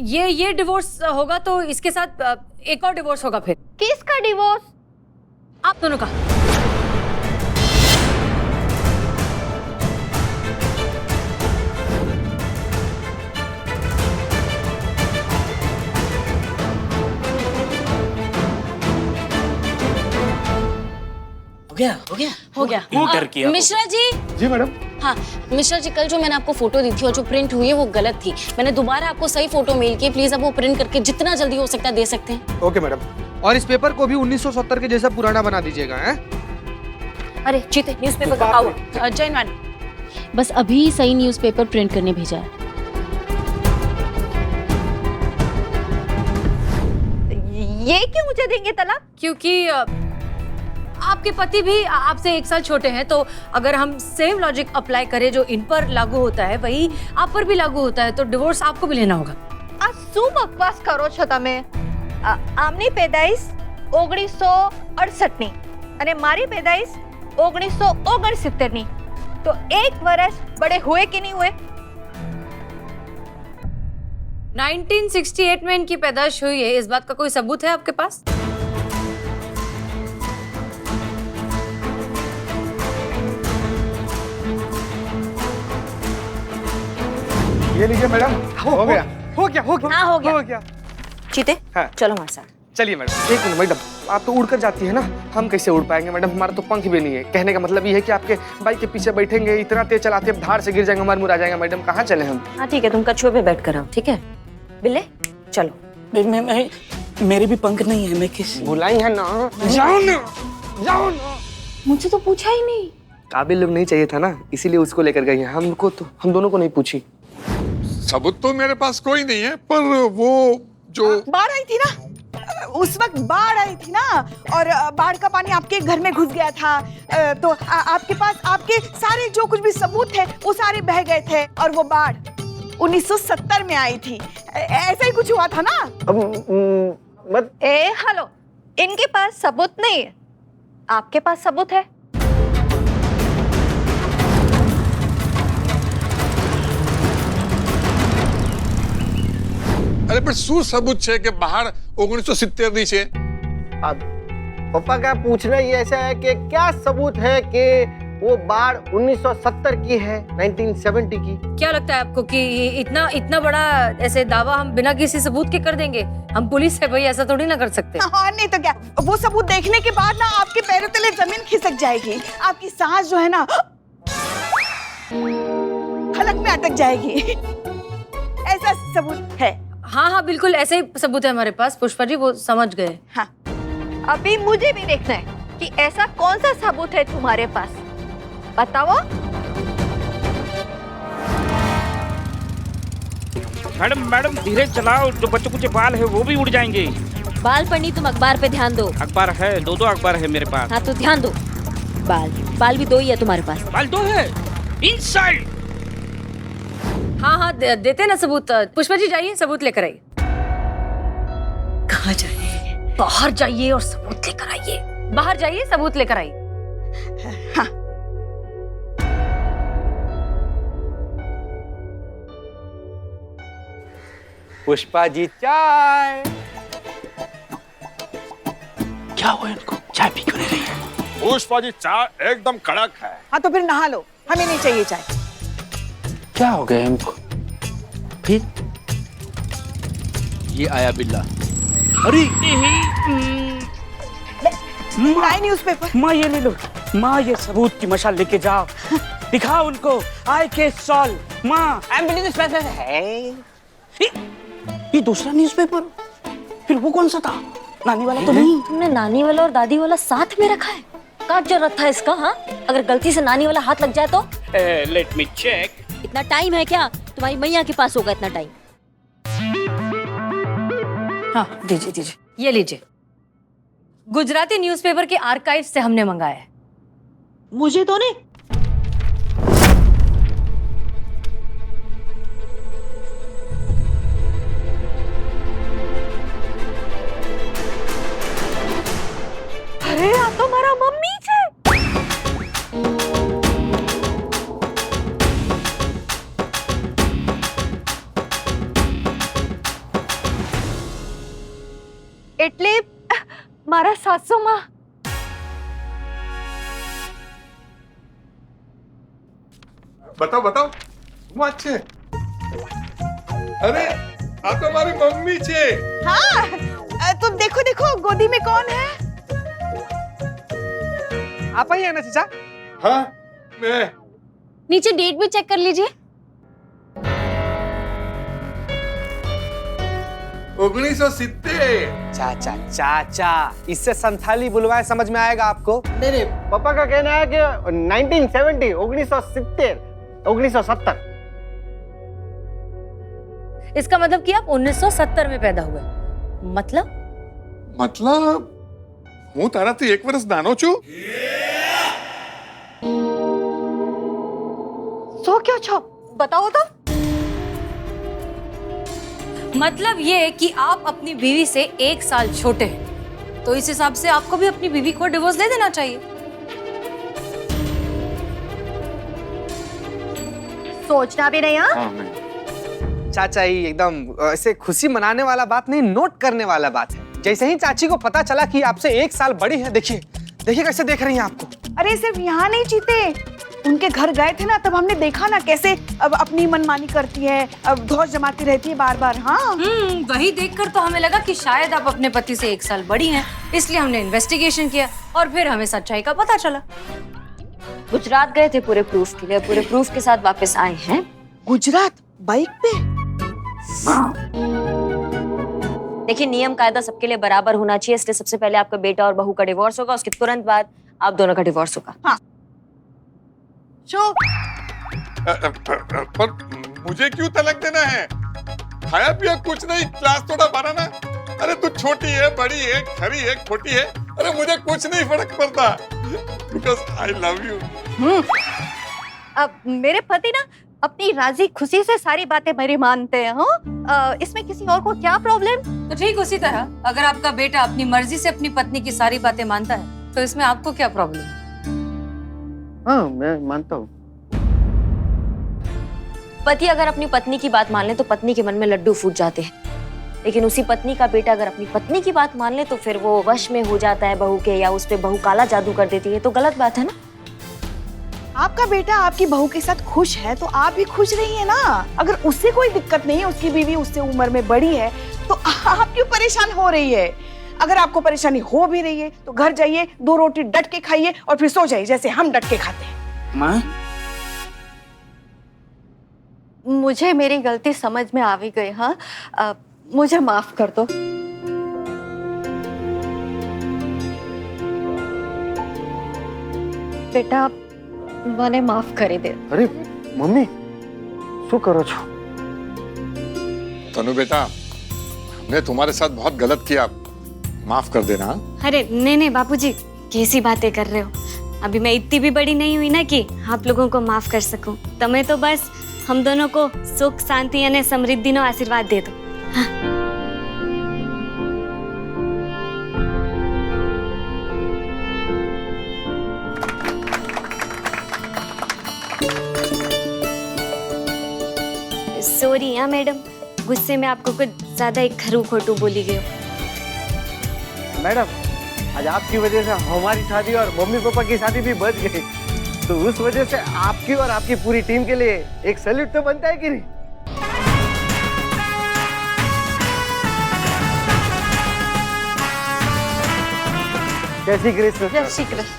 ये डिवोर्स होगा तो इसके साथ एक और डिवोर्स होगा फिर। किसका डिवोर्स? आप दोनों का। हो गया। डर किया मिश्रा जी। जी मैडम। हाँ मिश्रा जी, कल जो मैंने आपको फोटो दी थी और जो प्रिंट हुई है वो गलत थी। मैंने दोबारा आपको सही फोटो मेल की, प्लीज आप वो प्रिंट करके जितना जल्दी हो सकता है दे सकते हैं। Okay madam. और इस पेपर को भी 1970 के जैसा पुराना बना दीजिएगा। हैं? अरे चीते, न्यूज़पेपर का हुआ? जैन मैडम, बस अभी सही न्यूज़पेपर प्रिंट करने भेजा है। ये क्यों मुझे देंगे तलाक? क्योंकि आपके पति भी आपसे 1 साल छोटे हैं, तो अगर हम सेम लॉजिक अप्लाई करें जो इन पर लागू होता है वही आप पर भी लागू होता है, तो डिवोर्स आपको भी लेना होगा। आ શું બકવાસ કરો છો તમે? આમની પેદાઈશ 1968 ની અને મારી પેદાઈશ 1969 ની, તો 1 વર્ષ बड़े हुए कि नहीं हुए? 1968 में इनकी पैदाइश हुई है, इस बात का कोई सबूत है आपके पास? ये लीजिए मैडम। हो गया। हाँ हो गया। चीते हाँ। चलो हमारे साथ। चलिए मैडम। 1 मिनट मैडम, आप तो उड़कर जाती है ना, हम कैसे उड़ पाएंगे मैडम? हमारा तो पंख भी नहीं है। कहने का मतलब ये है कि आपके बाइक के पीछे बैठेंगे, इतना तेज चलाते हैं धार से गिर जाएंगे, मर मुरा जाएंगे मैडम। कहाँ चले हम? हाँ ठीक है, तुम कछुए पे बैठ कर आओ, ठीक है? बिल्ले चलो। मैं मेरे भी पंख नहीं है, मैं किस बुलाई है ना। जाओ ना। मुझे तो पूछा ही नहीं। काबिल लोग नहीं चाहिए था ना, इसीलिए उसको लेकर गई है। हमको तो, हम दोनों को नहीं पूछी। सबूत तो मेरे पास कोई नहीं है, पर वो जो बाढ़ आई थी ना, उस वक्त बाढ़ आई थी ना, और बाढ़ का पानी आपके घर में घुस गया था, तो आपके पास आपके सारे जो कुछ भी सबूत थे वो सारे बह गए थे, और वो बाढ़ 1970 में आई थी। ऐसा ही कुछ हुआ था ना? हेलो, इनके पास सबूत नहीं है, आपके पास सबूत है। अरे पर શું सबूत છે કે બહાર 1970 ની છે? अब पापा का पूछना ही ऐसा है कि क्या सबूत है कि वो बाढ़ 1970 की है, 1970 की? क्या लगता है आपको कि इतना बड़ा ऐसे दावा हम बिना किसी सबूत के कर देंगे? हम पुलिस है भाई, ऐसा थोड़ी ना कर सकते। हाँ नहीं तो क्या, वो सबूत देखने के बाद ना आपके पैरों तले जमीन खिसक जाएगी, आपकी सांस जो है ना हलक में अटक जाएगी। ऐसा सबूत है। हाँ बिल्कुल ऐसे ही सबूत है हमारे पास पुष्पा जी, वो समझ गए। हाँ अभी मुझे भी देखना है कि ऐसा कौन सा सबूत है तुम्हारे पास, बताओ। मैडम धीरे चलाओ, जो बच्चों के बाल है वो भी उड़ जाएंगे। बाल पर नहीं, तुम अखबार पे ध्यान दो। अखबार है, 2 अखबार है मेरे पास। हाँ तो ध्यान दो। बाल भी 2 ही है तुम्हारे पास। बाल 2 है इनसाइड। हाँ देते ना सबूत। पुष्पा जी जाइए, सबूत लेकर आइए। कहाँ जाए? बाहर जाइए और सबूत लेकर आइए। बाहर जाइए, सबूत लेकर आइए। हाँ। पुष्पा जी चाय। क्या हुआ इनको, चाय पी क्यों नहीं रही है? पुष्पा जी चाय एकदम कड़क है। हाँ तो फिर नहा लो, हमें नहीं चाहिए चाय। क्या हो गया इनको? फिर ये आया बिल्ला। अरे लाए न्यूज़पेपर। माँ ये ले लो, माँ ये सबूत की मशाल लेके जाओ, दिखाओ उनको। आई केस सॉल्व। माँ न्यूज़पेपर है। ये दूसरा न्यूज़पेपर, फिर वो कौन सा था? नानी वाला तो नहीं। तुमने नानी वाला और दादी वाला साथ में रखा है? क्या जरूरत था इसका? हाँ अगर गलती से नानी वाला हाथ लग जाए तो? Let me check. इतना टाइम है क्या? तुम्हारी मैया के पास होगा इतना टाइम। हाँ दीजिए दीजिए, ये लीजिए। गुजराती न्यूज़पेपर के आर्काइव से हमने मंगाया है। मुझे तो नहीं। અરે આ તો મારા મમ્મી છે। એટલે મારા સાસુમાં। बताओ बताओ શું વાત છે? અરે આ તો મારી મમ્મી છે। हाँ तो देखो देखो गोदी में कौन है। आप ही है ना चाचा? હા मैं नीचे डेट भी चेक कर लीजिए। 1970। चाचा चाचा, इससे संथाली बुलवाए समझ में आएगा आपको? नहीं नहीं, पापा का कहना है कि 1970, 1970, 1970। इसका मतलब कि आप 1970 में पैदा हुए। मतलब મતલબ હું તારાથી 1 વર્ષ નાનો છું? सो क्यों छो बताओ तो। मतलब ये कि आप अपनी बीवी से 1 साल छोटे हैं, तो इस हिसाब से आपको भी अपनी बीवी को डिवोर्स दे देना चाहिए। सोचना भी नहीं। हाँ हाँ नहीं। चाचा ही एकदम ऐसे खुशी मनाने वाला बात नहीं, नोट करने वाला बात है। जैसे ही चाची को पता चला कि आपसे 1 साल बड़ी है, देखिए देखिए कैसे देख रही हैं आपको। अरे सिर्फ यहाँ नहीं जीते, उनके घर गए थे ना, तब हमने देखा ना कैसे अब अपनी मनमानी करती है, अब धौस जमाती रहती है बार बार। हाँ वही देखकर तो हमें लगा कि शायद आप अपने पति से 1 साल बड़ी हैं, इसलिए हमने इन्वेस्टिगेशन किया और फिर हमें सच्चाई का पता चला। गुजरात गए थे पूरे प्रूफ के लिए, पूरे प्रूफ के साथ वापस आए हैं। गुजरात बाइक पे। देखिए नियम कायदा सबके लिए बराबर होना चाहिए, इसलिए सबसे पहले आपका बेटा और बहू का डिवोर्स होगा, उसके तुरंत बाद आप दोनों का डिवोर्स होगा। हाँ पर मुझे क्यों तलाक देना है? खाया पिया कुछ नहीं, क्लास थोड़ा बढ़ाना। अरे तू छोटी है, बड़ी है, खरी है, खोटी है, अरे मुझे कुछ नहीं फर्क पड़ता, बिकॉज आई लव यू। अब मेरे पति ना अपनी राजी खुशी से सारी बातें मेरी मानते हैं। हाँ इसमें किसी और को क्या प्रॉब्लम? तो ठीक उसी तरह अगर आपका बेटा अपनी मर्जी से अपनी पत्नी की सारी बातें मानता है, तो इसमें आपको क्या प्रॉब्लम? हाँ मैं मानता हूँ। पति अगर अपनी पत्नी की बात मान ले तो पत्नी के मन में लड्डू फूट जाते हैं, लेकिन उसी पत्नी का बेटा अगर अपनी पत्नी की बात मान ले तो फिर वो वश में हो जाता है बहू के, या उस पे बहू काला जादू कर देती है, तो गलत बात है ना। आपका बेटा आपकी बहू के साथ खुश है तो आप भी खुश रहिए ना। अगर उससे कोई दिक्कत नहीं है, उसकी बीवी उससे उम्र में बड़ी है, तो आप क्यों परेशान हो रही है? अगर आपको परेशानी हो भी रही है तो घर जाइए, 2 रोटी डट के खाइए और फिर सो जाइए जैसे हम डट के खाते हैं। माँ मुझे मेरी गलती समझ में आ भी गई। हाँ मुझे माफ कर दो। बेटा મને માફ કરી દે। अरे मम्मी શું કરો છો? तनु बेटा, हमने तुम्हारे साथ बहुत गलत किया, माफ कर देना। अरे नहीं नहीं बापूजी, कैसी बातें कर रहे हो? अभी मैं इतनी भी बड़ी नहीं हुई ना कि आप लोगों को माफ कर सकूं। तुम्हें तो बस हम दोनों को सुख शांति और समृद्धि नो आशीर्वाद दे दो। हाँ। सॉरी हाँ मैडम, गुस्से में आपको कुछ ज्यादा एक खरू खोटू बोली गई हो। मैडम आज आपकी वजह से हमारी शादी और मम्मी पापा की शादी भी बच गई, तो उस वजह से आपकी और आपकी पूरी टीम के लिए एक सैल्यूट तो बनता है कि नहीं? जय श्री कृष्ण। जय श्री कृष्ण।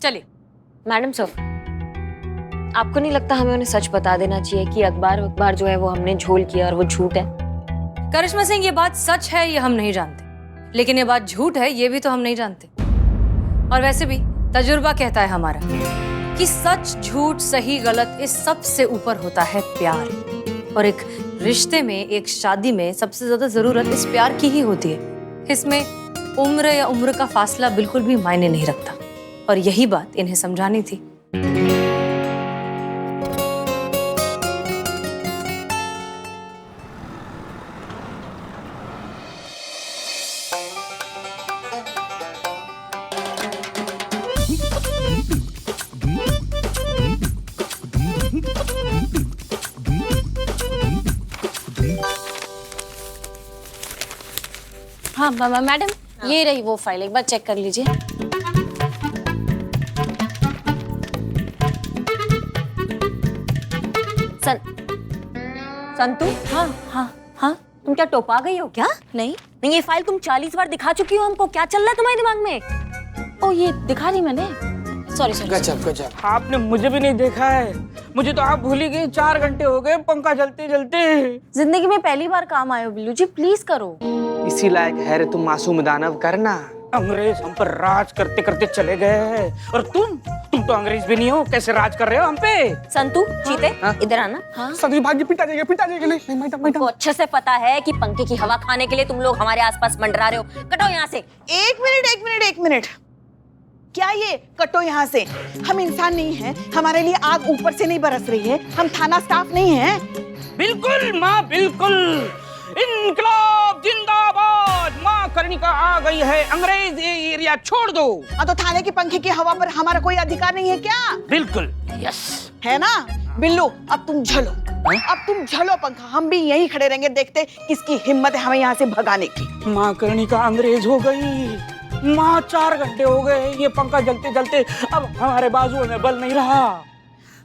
चलिए मैडम सर, आपको नहीं लगता हमें उन्हें सच बता देना चाहिए कि अखबार जो है वो हमने झोल किया और वो झूठ है? करिश्मा सिंह, ये बात सच है ये हम नहीं जानते, लेकिन ये बात झूठ है ये भी तो हम नहीं जानते। और वैसे भी तजुर्बा कहता है हमारा कि सच झूठ सही गलत इस सब से ऊपर होता है प्यार। और एक रिश्ते में, एक शादी में सबसे ज्यादा जरूरत इस प्यार की ही होती है। इसमें उम्र या उम्र का फासला बिल्कुल भी मायने नहीं रखता, और यही बात इन्हें समझानी थी। हाँ मैडम, ये रही वो फाइल, एक बार चेक कर लीजिए। संतु, हाँ हाँ हाँ। तुम क्या टोपा गई हो क्या? नहीं नहीं, ये फाइल तुम 40 बार दिखा चुकी हो हमको। क्या चल रहा है तुम्हारे दिमाग में? ओ, ये दिखा दी मैंने। Sorry sorry. गजब गजब, आपने मुझे भी नहीं देखा है। मुझे तो आप भूल ही गई। 4 घंटे हो गए पंखा जलते जलते। जिंदगी में पहली बार काम आए हो बिल्लू जी, प्लीज करो। इसी लायक है रे तुम मासूम दानव, करना। अंग्रेज हम पर राज करते करते चले गए हैं, और तुम तो अंग्रेज भी नहीं हो, कैसे राज कर रहे हो हम पे? संतु, चीते, इधर आना। हाँ संतु भाग्य पिटा जाएगा नहीं मैडम तुमको अच्छे से पता है कि पंखे की हवा खाने के लिए तुम लोग हमारे आसपास मंडरा रहे हो। कटो यहाँ से। एक मिनट, क्या ये कटो यहाँ से? हम इंसान नहीं हैं, हमारे लिए आग ऊपर से नहीं बरस रही है, हम थाना स्टाफ नहीं हैं। बिल्कुल माँ, बिल्कुल। इनकलाब जिंदाबाद। माँ कर्णिका आ गई है, अंग्रेज ये एरिया छोड़ दो। तो थाने के पंखे की हवा पर हमारा कोई अधिकार नहीं है क्या? बिल्कुल, यस। है ना बिल्लू? अब तुम झलो पंखा, हम भी यहीं खड़े रहेंगे, देखते किसकी हिम्मत है हमें यहाँ से भगाने की। माँ कर्णिका अंग्रेज हो गई। माँ 4 घंटे हो गए ये पंखा जलते जलते, अब हमारे बाजुओं में बल नहीं रहा।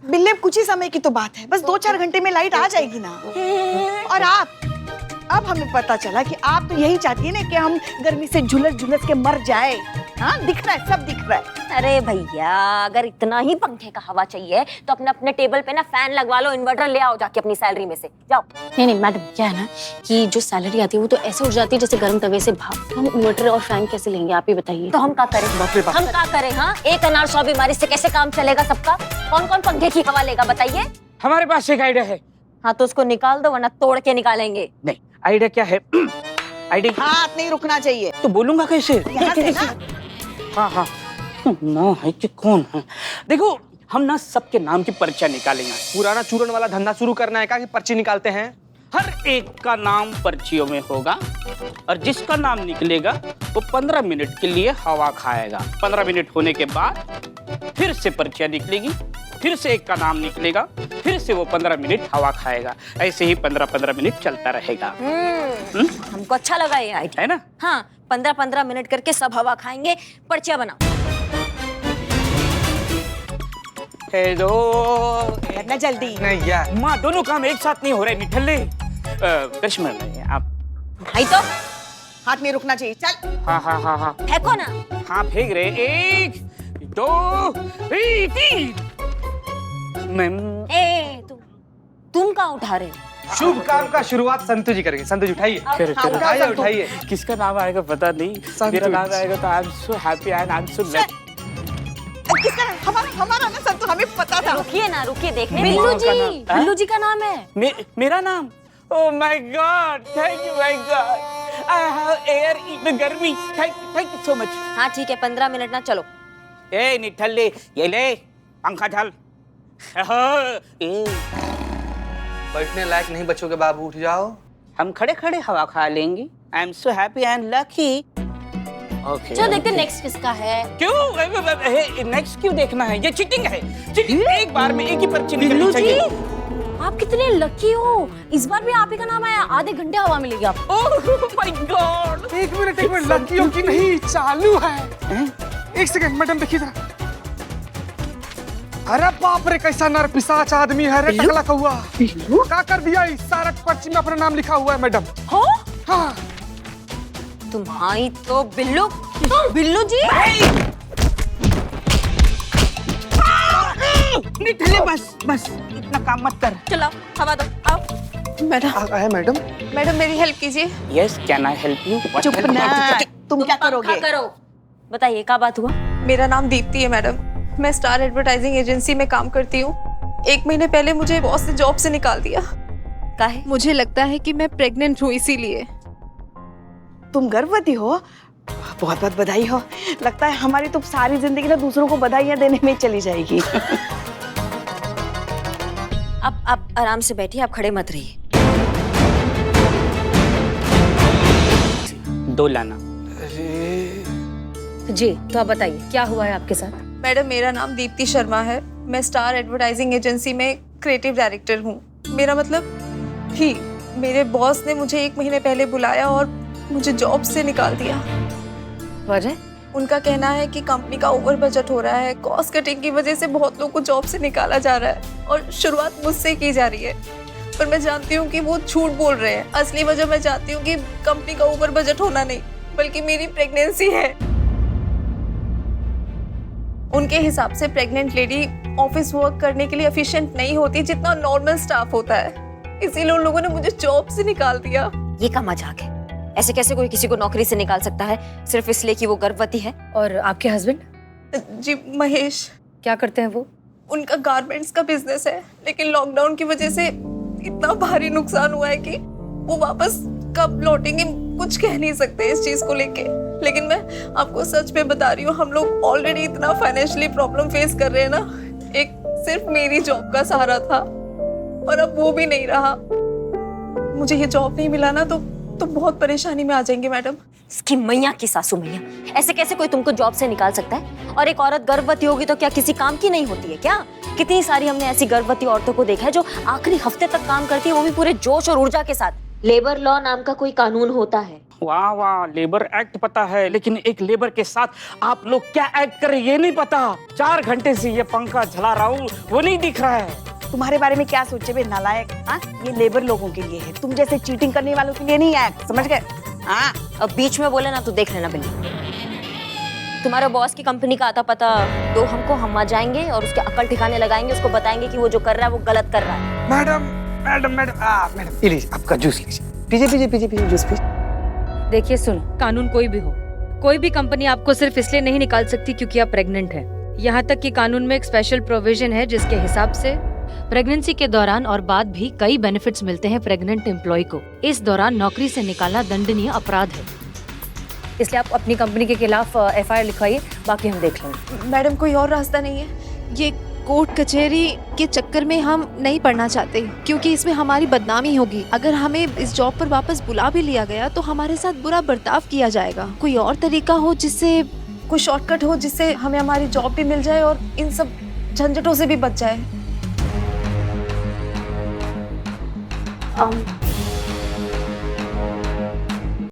बिल्ले, कुछ ही समय की तो बात है, बस 2-4 घंटे में लाइट आ जाएगी ना। और अब हमें पता चला कि आप तो यही चाहती है ना कि हम गर्मी से झुलस के मर जाए। हाँ, दिख रहा है, सब दिख रहा है। अरे भैया, अगर इतना ही पंखे का हवा चाहिए तो अपने अपने टेबल पे ना फैन लगवा लो, इन्वर्टर ले आओ जाके अपनी सैलरी में से। जाओ। नहीं मैडम, क्या है ना कि जो सैलरी आती है वो तो ऐसे उठ जाती है जैसे गर्म तवे से भाप। हम इन्वर्टर और फैन कैसे लेंगे, आप ही बताइए। तो हम क्या करें? हम क्या करें? हाँ, एक अनार 100 बीमारी से कैसे काम चलेगा सबका? कौन कौन पंखे की हवा लेगा बताइए? हमारे पास एक आइडिया है। हाँ, तो उसको निकाल दो वरना तोड़ के निकालेंगे। नहीं, आइडिया क्या है? आइडिया हाथ नहीं रुकना चाहिए। तो बोलूंगा कैसे? यहाँ से ना। हाँ ना है कि कौन है? देखो, हम ना सबके नाम की पर्चा निकालेंगे। पुराना चूरन वाला धंधा शुरू करना है क्या कि पर्ची निकालते हैं? हर एक का नाम पर्चियों में होगा, और जिसका नाम निकलेगा वो 15 मिनट के लिए हवा खाएगा। 15 मिनट होने के बाद फिर से पर्चियां निकलेगी, फिर से एक का नाम निकलेगा, फिर से वो 15 मिनट हवा खाएगा। ऐसे ही 15-15 मिनट चलता रहेगा। हमको अच्छा लगा ये आइडिया, है ना? हाँ, 15-15 मिनट करके सब हवा खाएंगे। पर्चियां बनाओ। करना जल्दी। नहीं यार, माँ, दोनों काम एक साथ नहीं हो रहे निठल्ले। करिश्मा, आप भाई तो हाथ नहीं रुकना चाहिए, चल। हाँ फेंको ना। हाँ, फेंक रहे। 1 2 3। तुम कहाँ उठा रहे हो? शुभ काम का शुरुआत संतु जी करेंगे। संतु जी उठाइए, उठाइए। किसका नाम आएगा पता नहीं। मेरा नाम आएगा तो I am so happy and I am so lucky. किसका? हमारा ना संतु, हमें पता था। रुकिए ना, रुकिए, देखने बिल्लू जी का नाम है। मेरा नाम? Oh my god, thank you my god. I have air in गर्मी। Thank you so much. हाँ ठीक है, 15 मिनट ना, चलो। ए निठल्ले, ये ले पंखा झल। बैठने लायक नहीं बच्चों के बाबू, उठ जाओ। हम खड़े खड़े हवा खा लेंगे। I am so happy and lucky. Okay, चलो देखते नेक्स्ट किसका है। क्यों नेक्स्ट क्यों देखना है? ये चीटिंग है। चीटिंग। एक बार में एक ही पर्ची निकलनी चाहिए। आप कितने लकी हो, इस बार भी आप ही का नाम आया। आधे घंटे हवा मिलेगी आपको। ओह माय गॉड। एक मिनट, लकी हो कि नहीं चालू है। एक सेकंड मैडम, देखिए जरा। अरे बाप रे, कैसा नर पिशाच आदमी है रे, टकला कौआ। क्या कर दिया? इस सारा पर्ची में अपना नाम लिखा हुआ है मैडम। हो? हाँ। तुम्हारी तो बिल्लू जी। निठल्ले, बस इतना काम मत कर। चलो हवा दो, आओ। मैडम मेरी हेल्प कीजिए। Yes, can I help you? चुप ना, तुम क्या करोगे? करो, बताइए क्या बात हुआ? मेरा नाम दीप्ति है मैडम। मैं स्टार एडवर्टाइजिंग एजेंसी में काम करती हूँ। 1 महीने पहले मुझे बॉस ने जॉब से निकाल दिया। काहे? मुझे लगता है कि मैं प्रेग्नेंट हूँ, इसीलिए। तुम गर्भवती हो? बहुत बहुत बधाई हो। लगता है हमारी तो सारी जिंदगी ना दूसरों को बधाइयाँ देने में चली जाएगी। आप आराम से बैठिए, आप खड़े मत रहिए। 2 लाना। जी, तो आप बताइए क्या हुआ है आपके साथ? मैडम, मेरा नाम दीप्ति शर्मा है। मैं स्टार एडवर्टाइजिंग एजेंसी में क्रिएटिव डायरेक्टर हूँ। मेरा मतलब ही मेरे बॉस ने मुझे 1 महीने पहले बुलाया और मुझे जॉब से निकाल दिया। वजह? उनका कहना है कि कंपनी का ओवर बजट हो रहा है, कॉस्ट कटिंग की वजह से बहुत लोगों को जॉब से निकाला जा रहा है और शुरुआत मुझसे की जा रही है। पर मैं जानती हूँ कि वो झूठ बोल रहे हैं। असली वजह मैं जानती हूँ कि कंपनी का ओवर बजट होना नहीं, बल्कि मेरी प्रेगनेंसी है। उनके हिसाब से प्रेग्नेंट लेडी ऑफिस वर्क करने के लिए एफिशिएंट नहीं होती जितना नॉर्मल स्टाफ होता है, इसीलिए उन लोगों ने मुझे जॉब से निकाल दिया। ये का मजाक है? ऐसे कैसे कोई किसी को नौकरी से निकाल सकता है सिर्फ इसलिए कि वो गर्भवती है? और आपके हस्बैंड? जी, महेश। क्या करते हैं वो? उनका गारमेंट्स का बिजनेस है, लेकिन लॉकडाउन की वजह से इतना भारी नुकसान हुआ है कि वो वापस कब लौटेंगे कुछ कह नहीं सकते इस चीज को लेके। लेकिन मैं आपको सच में बता रही हूँ, हम लोग ऑलरेडी इतना फाइनेंशियली प्रॉब्लम फेस कर रहे हैं ना। एक सिर्फ मेरी जॉब का सहारा था और अब वो भी नहीं रहा। मुझे ये जॉब नहीं मिला ना तो बहुत परेशानी में आ जाएंगे मैडम। इसकी मैया की सासू मैया, ऐसे कैसे कोई तुमको जॉब से निकाल सकता है? और एक औरत गर्भवती होगी तो क्या किसी काम की नहीं होती है क्या? कितनी सारी हमने ऐसी गर्भवती औरतों को देखा है जो आखिरी हफ्ते तक काम करती है, वो भी पूरे जोश और ऊर्जा के साथ। लेबर लॉ नाम का कोई कानून होता है। वाह वाह, लेबर एक्ट पता है, लेकिन एक लेबर के साथ आप लोग क्या एक्ट कर रहे हैं ये नहीं पता। 4 घंटे से ये पंखा झला रहा हूँ, वो नहीं दिख रहा है। तुम्हारे बारे में क्या सोचे बे नालायक? हाँ, ये लेबर लोगों के लिए है, तुम जैसे चीटिंग करने वालों के लिए नहीं है, समझ गए? हाँ, अब बीच में बोले ना तो देख लेना बिल्ली। तुम्हारे बॉस की कंपनी का आता पता दो हमको, हम आ जाएंगे और उसके अकल ठिकाने लगाएंगे, उसको बताएंगे कि वो जो कर रहा है वो गलत कर रहा है। मैडम मैडम मैडम मैडम, ये लीजिए आपका जूस लीजिए, पीजिए जूस पीजिए। देखिए सुनो, कानून कोई भी हो, कोई भी कंपनी आपको सिर्फ इसलिए नहीं निकाल सकती क्योंकि आप प्रेग्नेंट हैं। यहाँ तक कि कानून में एक स्पेशल प्रोविजन है जिसके हिसाब से प्रेगनेंसी के दौरान और बाद भी कई बेनिफिट्स मिलते हैं प्रेग्नेंट एम्प्लॉय को। इस दौरान नौकरी से निकालना दंडनीय अपराध है, इसलिए आप अपनी कंपनी के खिलाफ FIR लिखवाइए, बाकी हम देख लेंगे। मैडम, कोई और रास्ता नहीं है? ये कोर्ट कचहरी के चक्कर में हम नहीं पड़ना चाहते, क्योंकि इसमें हमारी बदनामी होगी। अगर हमें इस जॉब पर वापस बुला भी लिया गया तो हमारे साथ बुरा बर्ताव किया जाएगा। कोई और तरीका हो जिससे, कोई शॉर्टकट हो जिससे हमें हमारी जॉब भी मिल जाए और इन सब झंझटों से भी बच जाए।